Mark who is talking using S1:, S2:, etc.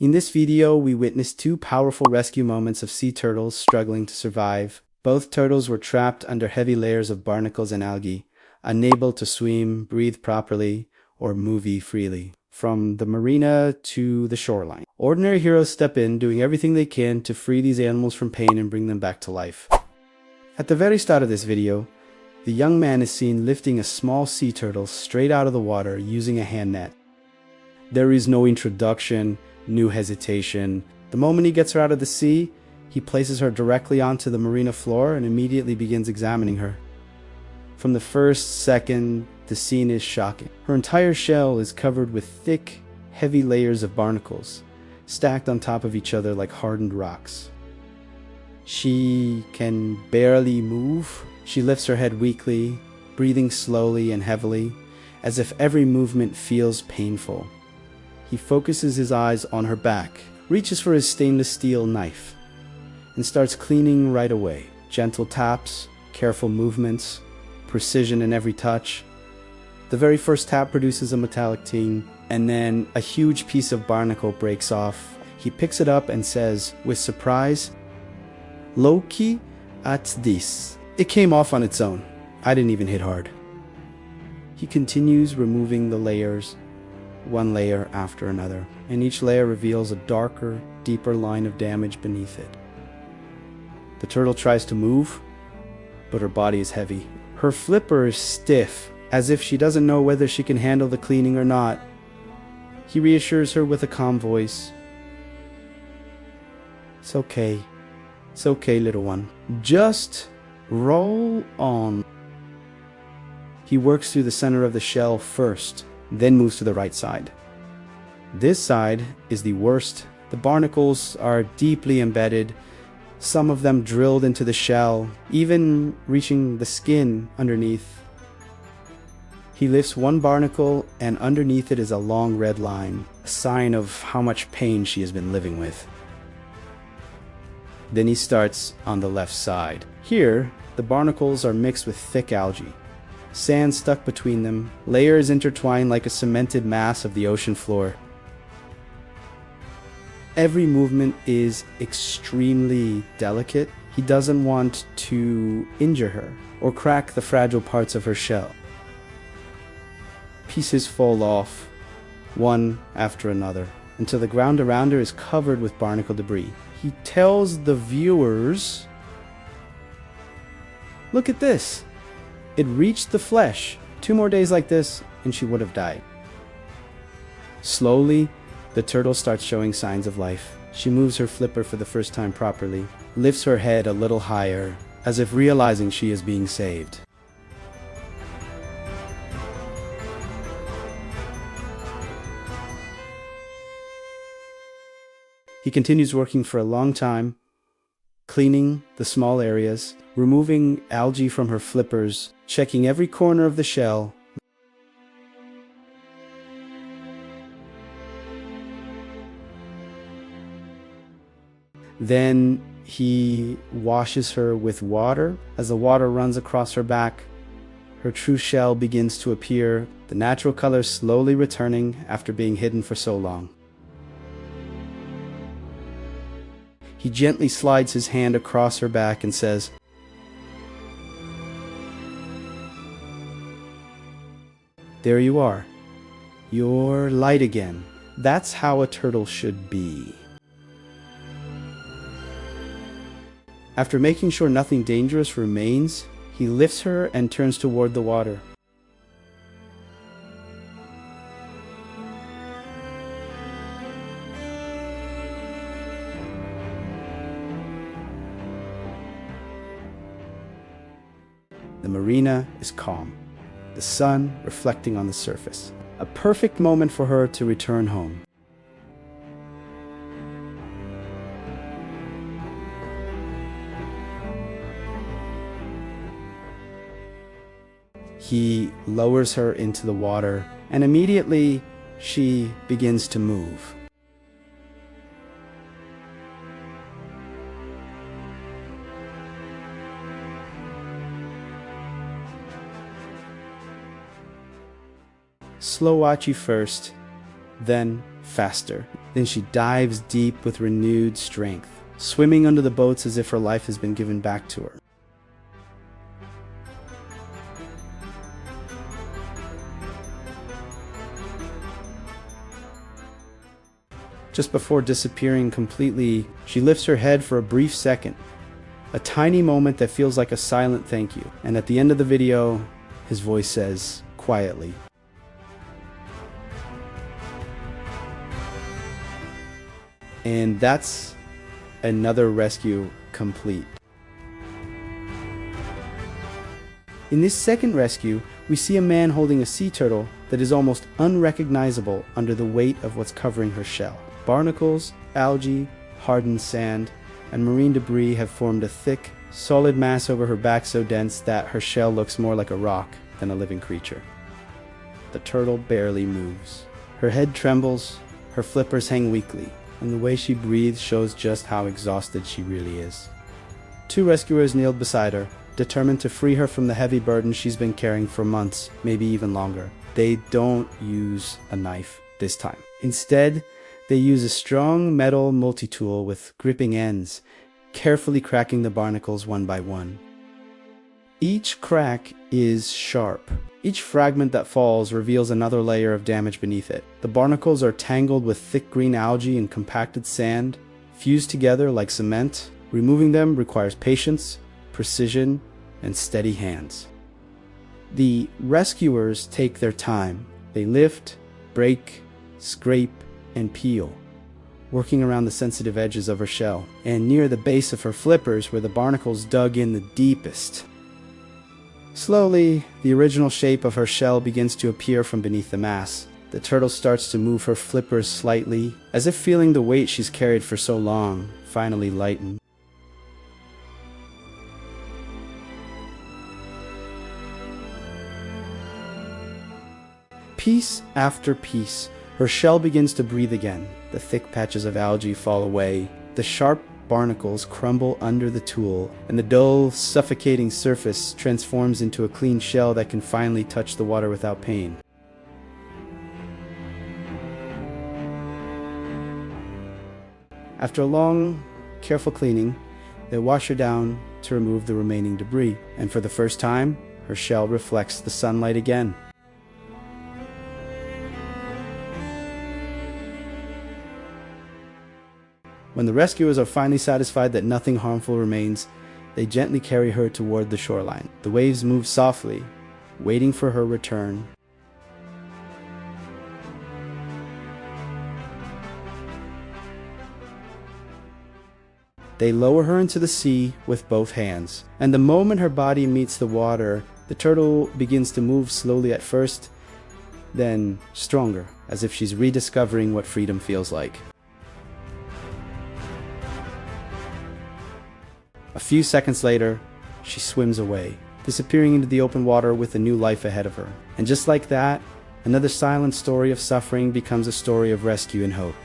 S1: In this video, we witnessed two powerful rescue moments of sea turtles struggling to survive. Both turtles were trapped under heavy layers of barnacles and algae, unable to swim, breathe properly, or move freely. From the marina to the shoreline, ordinary heroes step in, doing everything they can to free these animals from pain and bring them back to life. At the very start of this video, the young man is seen lifting a small sea turtle straight out of the water using a hand net. There is no introduction, no hesitation. The moment he gets her out of the sea, he places her directly onto the marina floor and immediately begins examining her. From the first second, the scene is shocking. Her entire shell is covered with thick, heavy layers of barnacles, stacked on top of each other like hardened rocks. She can barely move. She lifts her head weakly, breathing slowly and heavily, as if every movement feels painful. He focuses his eyes on her back, reaches for his stainless steel knife, and starts cleaning right away. Gentle taps, careful movements, precision in every touch. The very first tap produces a metallic ting, and then a huge piece of barnacle breaks off. He picks it up and says, with surprise, "Loki at this." It came off on its own. I didn't even hit hard. He continues removing the layers, one layer after another, and each layer reveals a darker, deeper line of damage beneath it. The turtle tries to move, but her body is heavy. Her flipper is stiff, as if she doesn't know whether she can handle the cleaning or not. He reassures her with a calm voice. It's okay, little one. Just roll on." He works through the center of the shell first, then moves to the right side. This side is the worst. The barnacles are deeply embedded, some of them drilled into the shell, even reaching the skin underneath. He lifts one barnacle, and underneath it is a long red line, a sign of how much pain she has been living with. Then he starts on the left side. Here, the barnacles are mixed with thick algae, sand stuck between them, layers intertwined like a cemented mass of the ocean floor. Every movement is extremely delicate. He doesn't want to injure her or crack the fragile parts of her shell. Pieces fall off, one after another, until the ground around her is covered with barnacle debris. He tells the viewers, "Look at this. It reached the flesh. 2 more days like this, and she would have died." Slowly, the turtle starts showing signs of life. She moves her flipper for the first time properly, lifts her head a little higher, as if realizing she is being saved. He continues working for a long time, cleaning the small areas, removing algae from her flippers, checking every corner of the shell. Then he washes her with water. As the water runs across her back, her true shell begins to appear, the natural color slowly returning after being hidden for so long. He gently slides his hand across her back and says, "There you are. You're light again. That's how a turtle should be." After making sure nothing dangerous remains, he lifts her and turns toward the water. The marina is calm, the sun reflecting on the surface. A perfect moment for her to return home. He lowers her into the water, and immediately she begins to move. Slow watchy first, then faster. Then she dives deep with renewed strength, swimming under the boats as if her life has been given back to her. Just before disappearing completely, she lifts her head for a brief second, a tiny moment that feels like a silent thank you. And at the end of the video, his voice says, quietly, and that's another rescue complete. In this second rescue, we see a man holding a sea turtle that is almost unrecognizable under the weight of what's covering her shell. Barnacles, algae, hardened sand, and marine debris have formed a thick, solid mass over her back so dense that her shell looks more like a rock than a living creature. The turtle barely moves. Her head trembles, her flippers hang weakly, and the way she breathes shows just how exhausted she really is. Two rescuers kneeled beside her, determined to free her from the heavy burden she's been carrying for months, maybe even longer. They don't use a knife this time. Instead, they use a strong metal multi-tool with gripping ends, carefully cracking the barnacles one by one. Each crack is sharp. Each fragment that falls reveals another layer of damage beneath it. The barnacles are tangled with thick green algae and compacted sand, fused together like cement. Removing them requires patience, precision, and steady hands. The rescuers take their time. They lift, break, scrape, and peel, working around the sensitive edges of her shell, and near the base of her flippers where the barnacles dug in the deepest. Slowly, the original shape of her shell begins to appear from beneath the mass. The turtle starts to move her flippers slightly, as if feeling the weight she's carried for so long finally lighten. Piece after piece, her shell begins to breathe again. The thick patches of algae fall away. The sharp barnacles crumble under the tool, and the dull, suffocating surface transforms into a clean shell that can finally touch the water without pain. After a long, careful cleaning, they wash her down to remove the remaining debris, and for the first time, her shell reflects the sunlight again. When the rescuers are finally satisfied that nothing harmful remains, they gently carry her toward the shoreline. The waves move softly, waiting for her return. They lower her into the sea with both hands, and the moment her body meets the water, the turtle begins to move slowly at first, then stronger, as if she's rediscovering what freedom feels like. A few seconds later, she swims away, disappearing into the open water with a new life ahead of her. And just like that, another silent story of suffering becomes a story of rescue and hope.